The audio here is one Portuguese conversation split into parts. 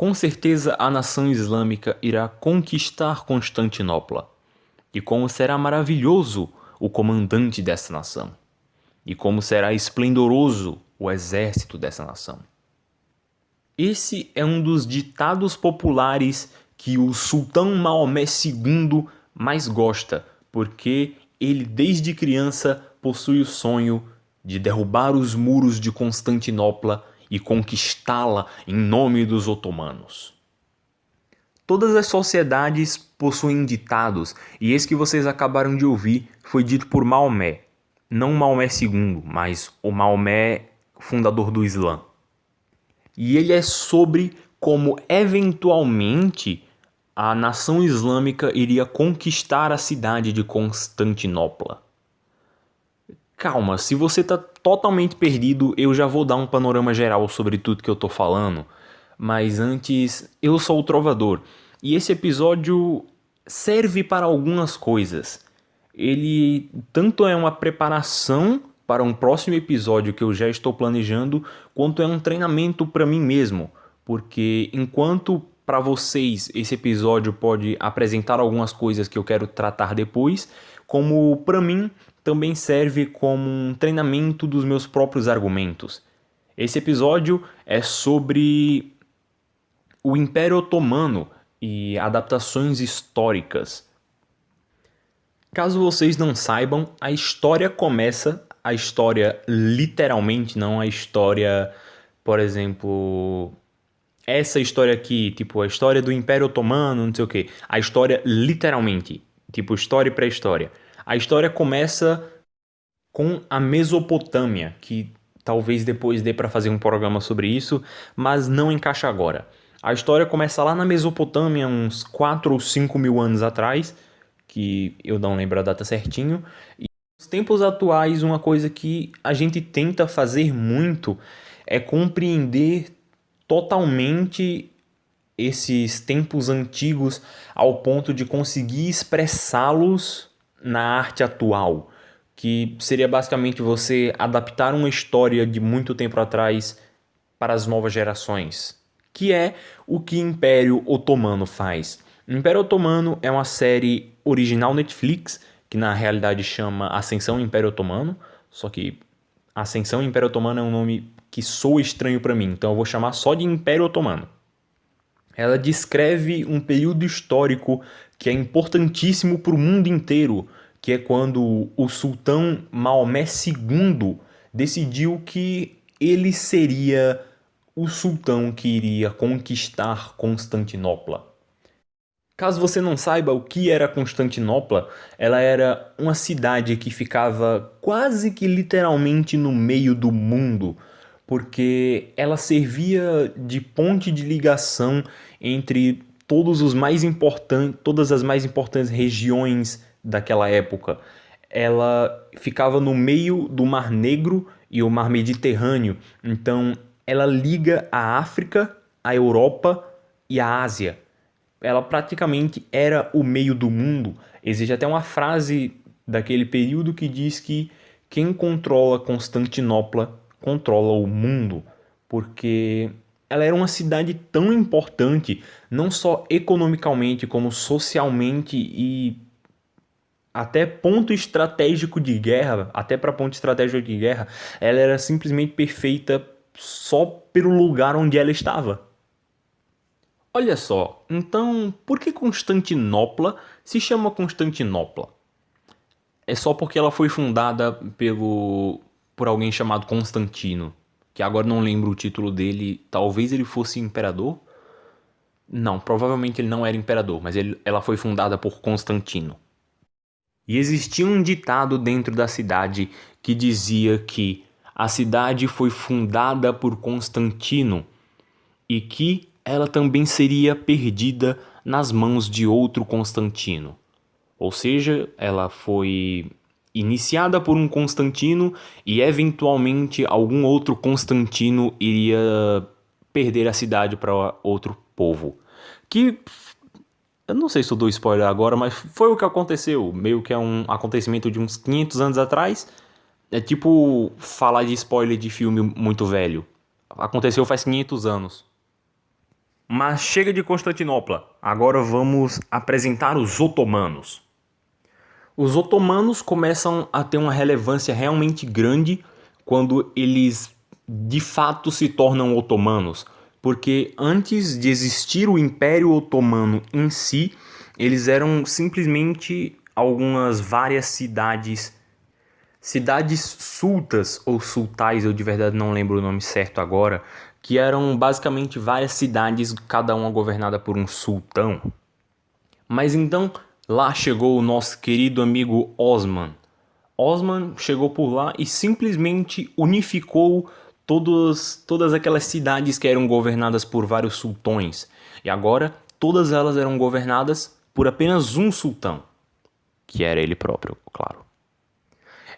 Com certeza a nação islâmica irá conquistar Constantinopla. E como será maravilhoso o comandante dessa nação. E como será esplendoroso o exército dessa nação. Esse é um dos ditados populares que o Sultão Maomé II mais gosta, porque ele desde criança possui o sonho de derrubar os muros de Constantinopla e conquistá-la em nome dos otomanos. Todas as sociedades possuem ditados, e esse que vocês acabaram de ouvir foi dito por Maomé. Não Maomé II, mas o Maomé fundador do Islã. E ele é sobre como, eventualmente, a nação islâmica iria conquistar a cidade de Constantinopla. Calma, se você está totalmente perdido, eu já vou dar um panorama geral sobre tudo que eu estou falando. Mas antes, eu sou o Trovador. E esse episódio serve para algumas coisas. Ele tanto é uma preparação para um próximo episódio que eu já estou planejando, quanto é um treinamento para mim mesmo. Porque enquanto para vocês esse episódio pode apresentar algumas coisas que eu quero tratar depois, como para mim também serve como um treinamento dos meus próprios argumentos. Esse episódio é sobre o Império Otomano e adaptações históricas. Caso vocês não saibam, a história começa, a história literalmente, não a história, por exemplo, essa história aqui, tipo a história do Império Otomano, não sei o que. A história literalmente, tipo história e pré-história. A história começa com a Mesopotâmia, que talvez depois dê para fazer um programa sobre isso, mas não encaixa agora. A história começa lá na Mesopotâmia, uns 4 ou 5 mil anos atrás, que eu não lembro a data certinho. E nos tempos atuais, uma coisa que a gente tenta fazer muito é compreender totalmente esses tempos antigos ao ponto de conseguir expressá-los na arte atual, que seria basicamente você adaptar uma história de muito tempo atrás para as novas gerações, que é o que Império Otomano faz. Império Otomano é uma série original Netflix, que na realidade chama Ascensão Império Otomano, só que Ascensão Império Otomano é um nome que soa estranho para mim, então eu vou chamar só de Império Otomano. Ela descreve um período histórico que é importantíssimo para o mundo inteiro, que é quando o Sultão Maomé II decidiu que ele seria o sultão que iria conquistar Constantinopla. Caso você não saiba o que era Constantinopla, ela era uma cidade que ficava quase que literalmente no meio do mundo, porque ela servia de ponte de ligação entre todas as mais importantes regiões daquela época. Ela ficava no meio do Mar Negro e o Mar Mediterrâneo, então ela liga a África, a Europa e a Ásia. Ela praticamente era o meio do mundo. Existe até uma frase daquele período que diz que quem controla Constantinopla controla o mundo, porque ela era uma cidade tão importante, não só economicamente, como socialmente e até ponto estratégico de guerra, até para ponto estratégico de guerra, ela era simplesmente perfeita só pelo lugar onde ela estava. Olha só, então por que Constantinopla se chama Constantinopla? É só porque ela foi fundada por alguém chamado Constantino, que agora não lembro o título dele, talvez ele fosse imperador? Não, provavelmente ele não era imperador, mas ela foi fundada por Constantino. E existia um ditado dentro da cidade que dizia que a cidade foi fundada por Constantino e que ela também seria perdida nas mãos de outro Constantino. Ou seja, ela foi iniciada por um Constantino e eventualmente algum outro Constantino iria perder a cidade para outro povo. Que eu não sei se eu dou spoiler agora, mas foi o que aconteceu. Meio que é um acontecimento de uns 500 anos atrás. É tipo falar de spoiler de filme muito velho. Aconteceu faz 500 anos. Mas chega de Constantinopla, agora vamos apresentar os otomanos. Os otomanos começam a ter uma relevância realmente grande quando eles de fato se tornam otomanos, porque antes de existir o Império Otomano em si, eles eram simplesmente várias cidades sultas ou sultais, eu de verdade não lembro o nome certo agora, que eram basicamente várias cidades, cada uma governada por um sultão. Mas então lá chegou o nosso querido amigo Osman. Osman chegou por lá e simplesmente unificou todas aquelas cidades que eram governadas por vários sultões. E agora todas elas eram governadas por apenas um sultão, que era ele próprio, claro.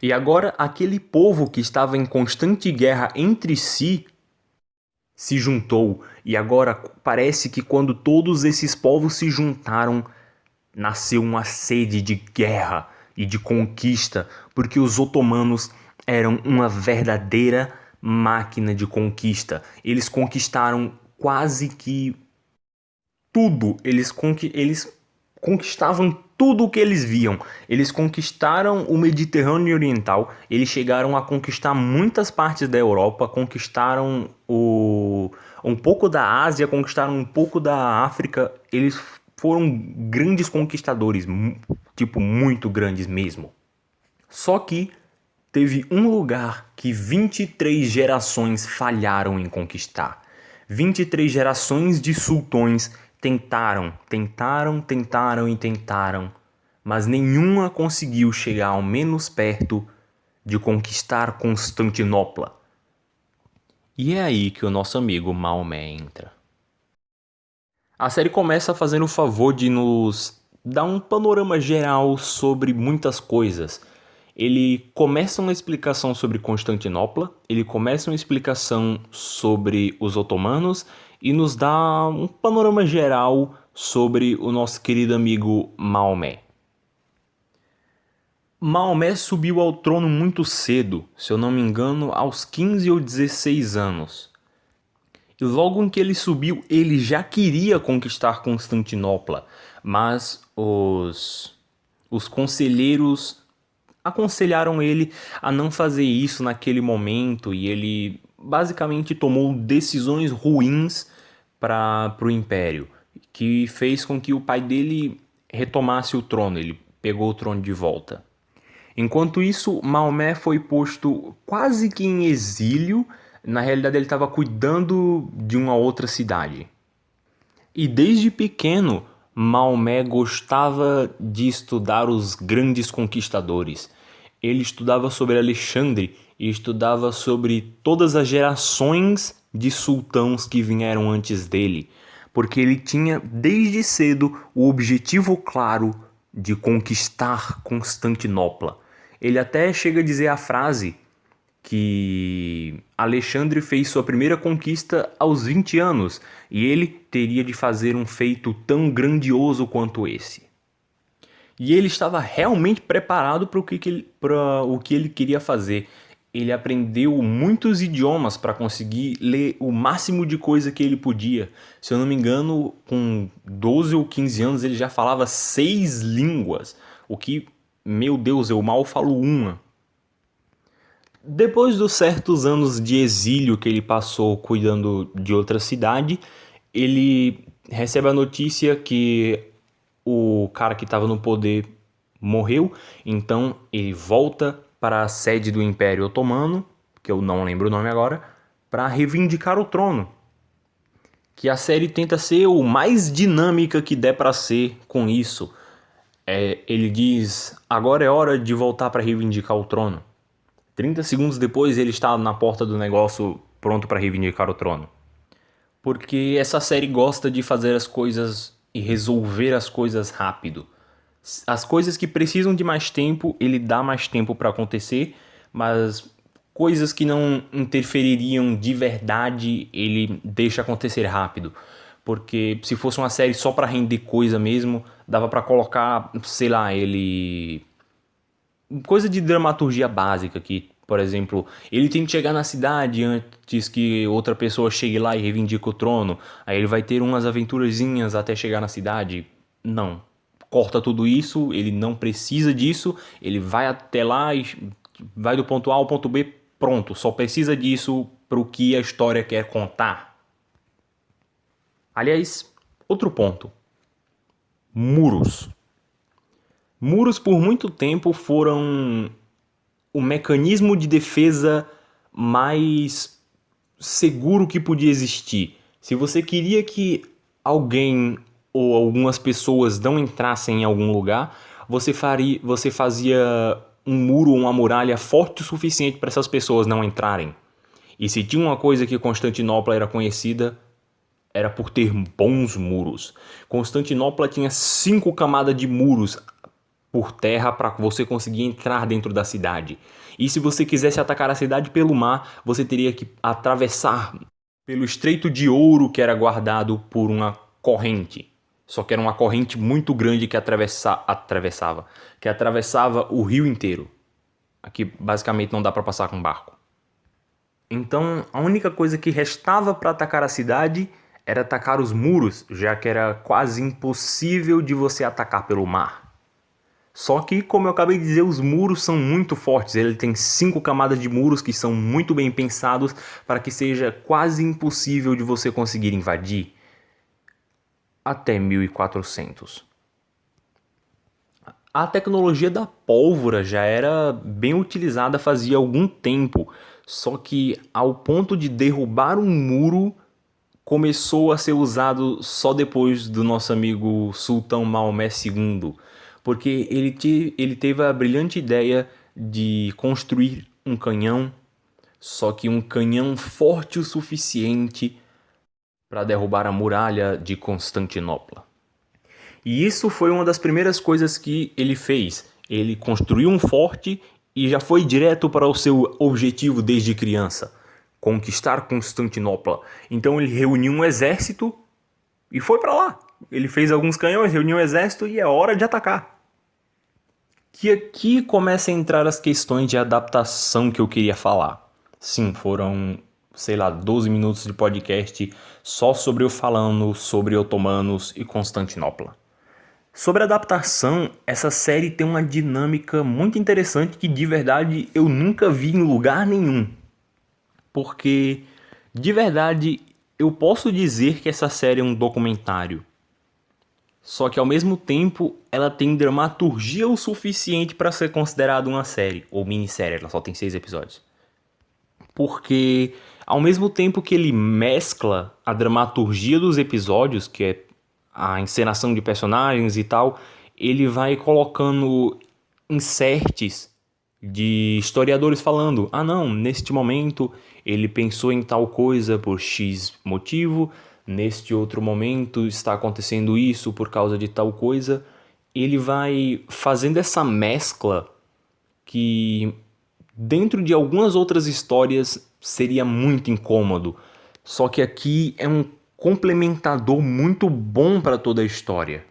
E agora aquele povo que estava em constante guerra entre si se juntou. E agora parece que quando todos esses povos se juntaram, nasceu uma sede de guerra e de conquista, porque os otomanos eram uma verdadeira máquina de conquista. Eles conquistaram quase que tudo. Eles conquistavam tudo o que eles viam. Eles conquistaram o Mediterrâneo Oriental, eles chegaram a conquistar muitas partes da Europa, conquistaram um pouco da Ásia, conquistaram um pouco da África. Eles foram grandes conquistadores, tipo muito grandes mesmo. Só que teve um lugar que 23 gerações falharam em conquistar. 23 gerações de sultões tentaram, mas nenhuma conseguiu chegar ao menos perto de conquistar Constantinopla. E é aí que o nosso amigo Maomé entra. A série começa fazendo o favor de nos dar um panorama geral sobre muitas coisas. Ele começa uma explicação sobre Constantinopla, ele começa uma explicação sobre os otomanos e nos dá um panorama geral sobre o nosso querido amigo Maomé. Maomé subiu ao trono muito cedo, se eu não me engano, aos 15 ou 16 anos. E logo em que ele subiu, ele já queria conquistar Constantinopla, mas os conselheiros aconselharam ele a não fazer isso naquele momento e ele basicamente tomou decisões ruins para o Império, que fez com que o pai dele retomasse o trono, ele pegou o trono de volta. Enquanto isso, Maomé foi posto quase que em exílio. Na realidade, ele estava cuidando de uma outra cidade. E desde pequeno, Maomé gostava de estudar os grandes conquistadores. Ele estudava sobre Alexandre e estudava sobre todas as gerações de sultãos que vieram antes dele, porque ele tinha desde cedo o objetivo claro de conquistar Constantinopla. Ele até chega a dizer a frase que Alexandre fez sua primeira conquista aos 20 anos e ele teria de fazer um feito tão grandioso quanto esse. E ele estava realmente preparado para o que ele queria fazer. Ele aprendeu muitos idiomas para conseguir ler o máximo de coisa que ele podia. Se eu não me engano, com 12 ou 15 anos ele já falava 6 línguas, o que, meu Deus, eu mal falo uma. Depois dos certos anos de exílio que ele passou cuidando de outra cidade, ele recebe a notícia que o cara que estava no poder morreu, então ele volta para a sede do Império Otomano, que eu não lembro o nome agora, para reivindicar o trono. Que a série tenta ser o mais dinâmica que der para ser com isso. Ele diz, agora é hora de voltar para reivindicar o trono. 30 segundos depois ele está na porta do negócio pronto para reivindicar o trono. Porque essa série gosta de fazer as coisas e resolver as coisas rápido. As coisas que precisam de mais tempo, ele dá mais tempo para acontecer, mas coisas que não interfeririam de verdade, ele deixa acontecer rápido. Porque se fosse uma série só para render coisa mesmo, dava para colocar, sei lá, coisa de dramaturgia básica, que Por exemplo, ele tem que chegar na cidade antes que outra pessoa chegue lá e reivindique o trono. Aí ele vai ter umas aventurazinhas até chegar na cidade. Não. Corta tudo isso, ele não precisa disso, ele vai até lá e vai do ponto A ao ponto B, pronto. Só precisa disso para o que a história quer contar. Aliás, outro ponto. Muros. Muros por muito tempo foram o mecanismo de defesa mais seguro que podia existir. Se você queria que alguém ou algumas pessoas não entrassem em algum lugar, você fazia um muro ou uma muralha forte o suficiente para essas pessoas não entrarem. E se tinha uma coisa que Constantinopla era conhecida, era por ter bons muros. Constantinopla tinha 5 camadas de muros por terra para você conseguir entrar dentro da cidade. E se você quisesse atacar a cidade pelo mar, você teria que atravessar pelo Estreito de Ouro, que era guardado por uma corrente. Só que era uma corrente muito grande que atravessava o rio inteiro. Aqui basicamente não dá para passar com barco. Então a única coisa que restava para atacar a cidade era atacar os muros, já que era quase impossível de você atacar pelo mar. Só que, como eu acabei de dizer, os muros são muito fortes. Ele tem 5 camadas de muros que são muito bem pensados para que seja quase impossível de você conseguir invadir. Até 1400. A tecnologia da pólvora já era bem utilizada fazia algum tempo. Só que ao ponto de derrubar um muro, começou a ser usado só depois do nosso amigo Sultão Maomé II. Porque ele teve a brilhante ideia de construir um canhão, só que um canhão forte o suficiente para derrubar a muralha de Constantinopla. E isso foi uma das primeiras coisas que ele fez. Ele construiu um forte e já foi direto para o seu objetivo desde criança: conquistar Constantinopla. Então ele reuniu um exército e foi para lá. Ele fez alguns canhões, reuniu um exército e é hora de atacar. Que aqui começa a entrar as questões de adaptação que eu queria falar. Sim, foram, 12 minutos de podcast só sobre eu falando sobre otomanos e Constantinopla. Sobre adaptação, essa série tem uma dinâmica muito interessante que de verdade eu nunca vi em lugar nenhum. Porque, de verdade, eu posso dizer que essa série é um documentário. Só que ao mesmo tempo ela tem dramaturgia o suficiente para ser considerada uma série, ou minissérie, ela só tem 6 episódios. Porque ao mesmo tempo que ele mescla a dramaturgia dos episódios, que é a encenação de personagens e tal, ele vai colocando inserts de historiadores falando: ah não, neste momento ele pensou em tal coisa por X motivo, neste outro momento está acontecendo isso por causa de tal coisa. Ele vai fazendo essa mescla que dentro de algumas outras histórias seria muito incômodo. Só que aqui é um complementador muito bom para toda a história.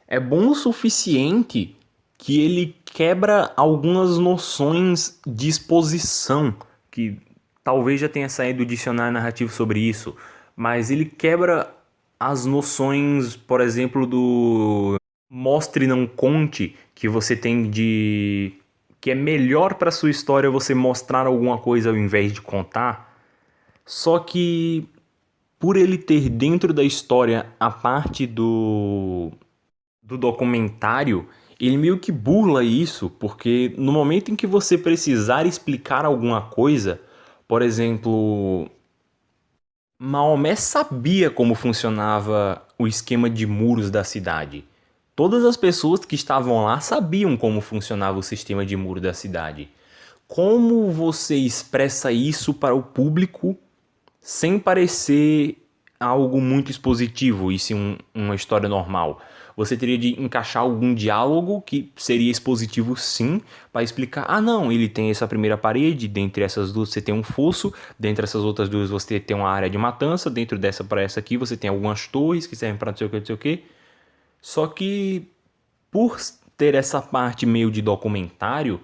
É bom o suficiente que ele quebra algumas noções de exposição, que talvez já tenha saído do dicionário narrativo sobre isso, mas ele quebra as noções, por exemplo, do mostre não conte, que você tem de que é melhor para sua história você mostrar alguma coisa ao invés de contar. Só que por ele ter dentro da história a parte do documentário, ele meio que burla isso, porque no momento em que você precisar explicar alguma coisa, por exemplo, Maomé sabia como funcionava o esquema de muros da cidade. Todas as pessoas que estavam lá sabiam como funcionava o sistema de muro da cidade. Como você expressa isso para o público sem parecer algo muito expositivo e sim uma história normal? Você teria de encaixar algum diálogo que seria expositivo sim, para explicar: ah não, ele tem essa primeira parede, dentre essas duas você tem um fosso, dentre essas outras duas você tem uma área de matança, dentro dessa para essa aqui você tem algumas torres que servem para não sei o que, não sei o que. Só que por ter essa parte meio de documentário,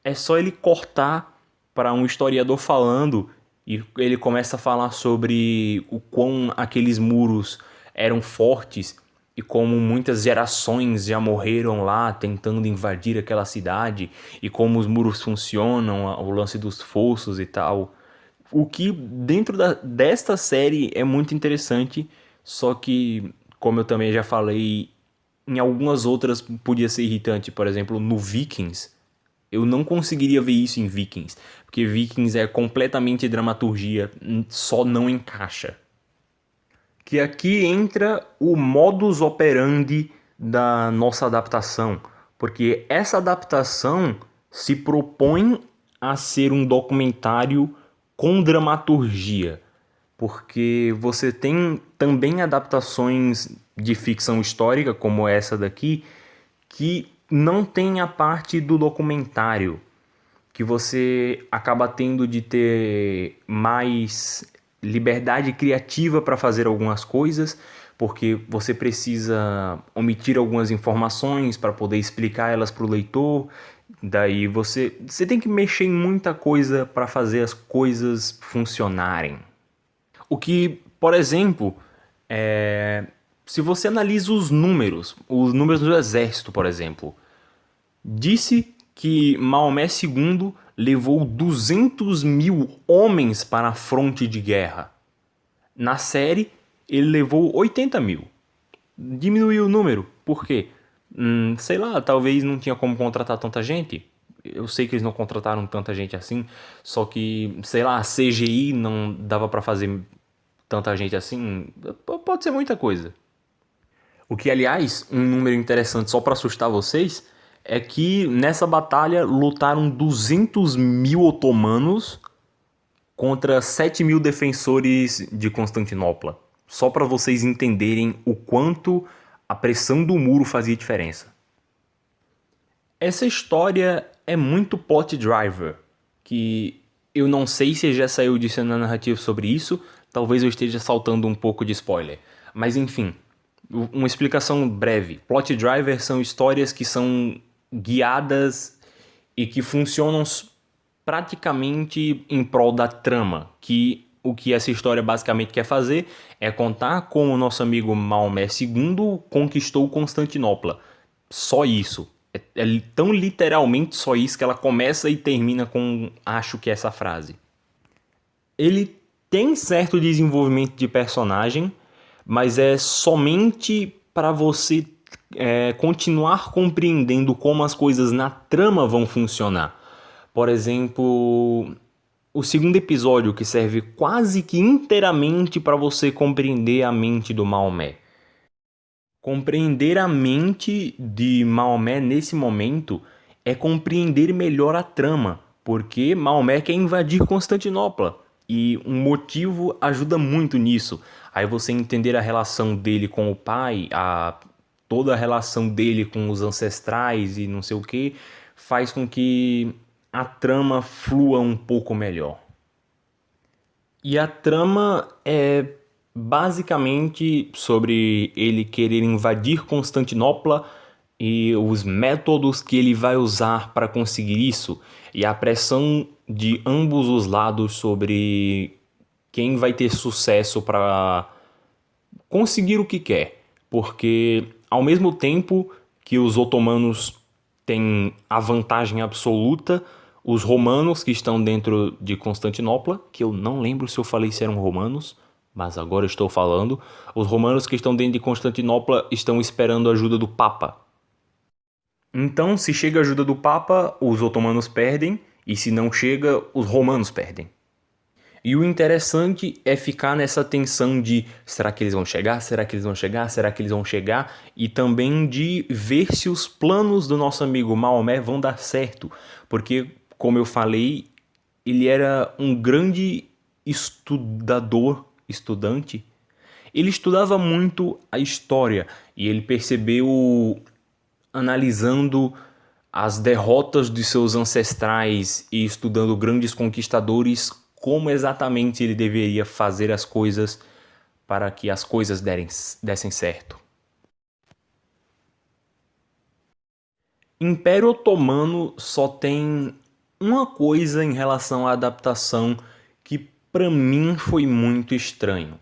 é só ele cortar para um historiador falando e ele começa a falar sobre o quão aqueles muros eram fortes e como muitas gerações já morreram lá tentando invadir aquela cidade e como os muros funcionam, o lance dos fossos e tal. O que dentro desta série é muito interessante, só que, como eu também já falei, em algumas outras podia ser irritante. Por exemplo, no Vikings, eu não conseguiria ver isso em Vikings, porque Vikings é completamente dramaturgia, só não encaixa. Que aqui entra o modus operandi da nossa adaptação, porque essa adaptação se propõe a ser um documentário com dramaturgia, porque você tem também adaptações de ficção histórica, como essa daqui, que não tem a parte do documentário, que você acaba tendo de ter mais liberdade criativa para fazer algumas coisas, porque você precisa omitir algumas informações para poder explicar elas para o leitor. Daí você tem que mexer em muita coisa para fazer as coisas funcionarem. O que, por exemplo, se você analisa os números do exército, por exemplo, disse que Maomé II levou 200 mil homens para a fronte de guerra. Na série, ele levou 80 mil. Diminuiu o número. Por quê? Sei lá, talvez não tinha como contratar tanta gente. Eu sei que eles não contrataram tanta gente assim, só que, sei lá, a CGI não dava para fazer tanta gente assim. Pode ser muita coisa. O que, aliás, um número interessante só para assustar vocês, é que nessa batalha lutaram 200 mil otomanos contra 7 mil defensores de Constantinopla. Só para vocês entenderem o quanto a pressão do muro fazia diferença. Essa história é muito plot driver, que eu não sei se já saiu de cena narrativa sobre isso, talvez eu esteja saltando um pouco de spoiler. Mas enfim, uma explicação breve. Plot drivers são histórias que são guiadas e que funcionam praticamente em prol da trama, que o que essa história basicamente quer fazer é contar como o nosso amigo Maomé II conquistou Constantinopla. Só isso. É tão literalmente só isso que ela começa e termina com acho que essa frase. Ele tem certo desenvolvimento de personagem, mas é somente para você continuar compreendendo como as coisas na trama vão funcionar. Por exemplo, o segundo episódio, que serve quase que inteiramente para você compreender a mente do Maomé. Compreender a mente de Maomé nesse momento é compreender melhor a trama, porque Maomé quer invadir Constantinopla. E um motivo ajuda muito nisso. Aí você entender a relação dele com o pai, toda a relação dele com os ancestrais e não sei o que, faz com que a trama flua um pouco melhor. E a trama é basicamente sobre ele querer invadir Constantinopla e os métodos que ele vai usar para conseguir isso, e a pressão de ambos os lados sobre quem vai ter sucesso para conseguir o que quer. Porque ao mesmo tempo que os otomanos têm a vantagem absoluta, os romanos que estão dentro de Constantinopla, que eu não lembro se eu falei se eram romanos, mas agora estou falando, os romanos que estão dentro de Constantinopla estão esperando a ajuda do Papa. Então, se chega a ajuda do Papa, os otomanos perdem, e se não chega, os romanos perdem. E o interessante é ficar nessa tensão de será que eles vão chegar? Será que eles vão chegar? Será que eles vão chegar? E também de ver se os planos do nosso amigo Maomé vão dar certo. Porque, como eu falei, ele era um grande estudante. Ele estudava muito a história e ele percebeu, analisando as derrotas de seus ancestrais e estudando grandes conquistadores, como exatamente ele deveria fazer as coisas para que as coisas dessem certo. Império Otomano só tem uma coisa em relação à adaptação que pra mim foi muito estranho.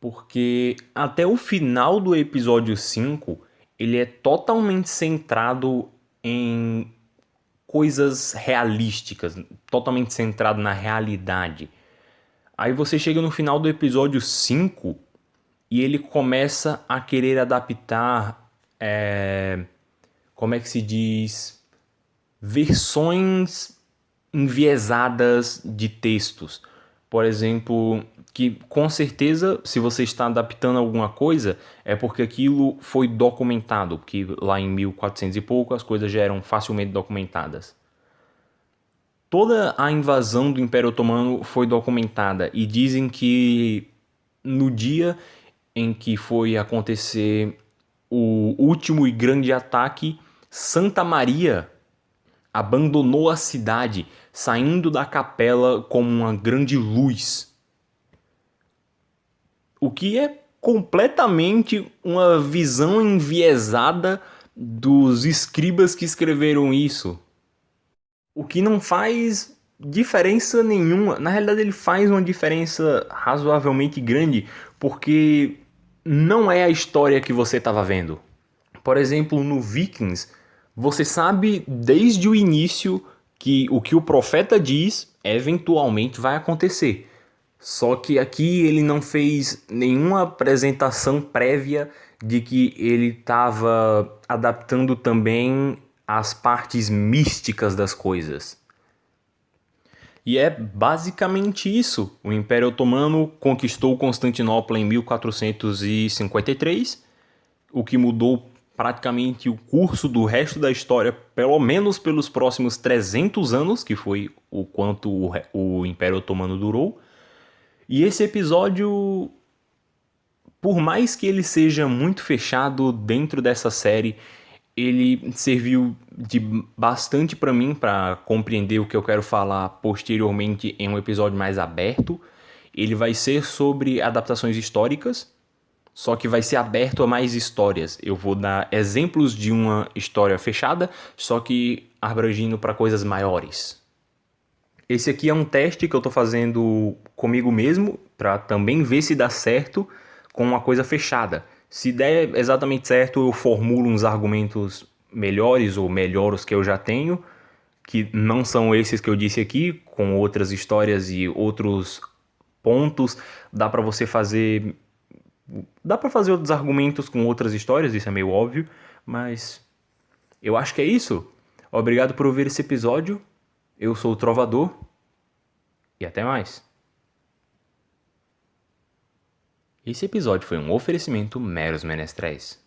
Porque até o final do episódio 5 ele é totalmente centrado em coisas realísticas, totalmente centrado na realidade. Aí você chega no final do episódio 5 e ele começa a querer adaptar, como é que se diz, versões enviesadas de textos. Por exemplo, que com certeza, se você está adaptando alguma coisa, é porque aquilo foi documentado, porque lá em 1400 e pouco as coisas já eram facilmente documentadas. Toda a invasão do Império Otomano foi documentada e dizem que no dia em que foi acontecer o último e grande ataque, Santa Maria abandonou a cidade, saindo da capela como uma grande luz. O que é completamente uma visão enviesada dos escribas que escreveram isso. O que não faz diferença nenhuma. Na realidade, ele faz uma diferença razoavelmente grande, porque não é a história que você estava vendo. Por exemplo, no Vikings, você sabe desde o início que o que o profeta diz eventualmente vai acontecer. Só que aqui ele não fez nenhuma apresentação prévia de que ele estava adaptando também as partes místicas das coisas. E é basicamente isso. O Império Otomano conquistou Constantinopla em 1453, o que mudou praticamente o curso do resto da história, pelo menos pelos próximos 300 anos, que foi o quanto o Império Otomano durou. E esse episódio, por mais que ele seja muito fechado dentro dessa série, ele serviu de bastante para mim para compreender o que eu quero falar posteriormente em um episódio mais aberto. Ele vai ser sobre adaptações históricas, só que vai ser aberto a mais histórias. Eu vou dar exemplos de uma história fechada, só que abrangindo para coisas maiores. Esse aqui é um teste que eu estou fazendo comigo mesmo, para também ver se dá certo com uma coisa fechada. Se der exatamente certo, eu formulo uns argumentos melhores ou melhores que eu já tenho, que não são esses que eu disse aqui, com outras histórias e outros pontos. Dá para fazer outros argumentos com outras histórias, isso é meio óbvio, mas eu acho que é isso. Obrigado por ouvir esse episódio. Eu sou o Trovador e até mais. Esse episódio foi um oferecimento Meros Menestréis.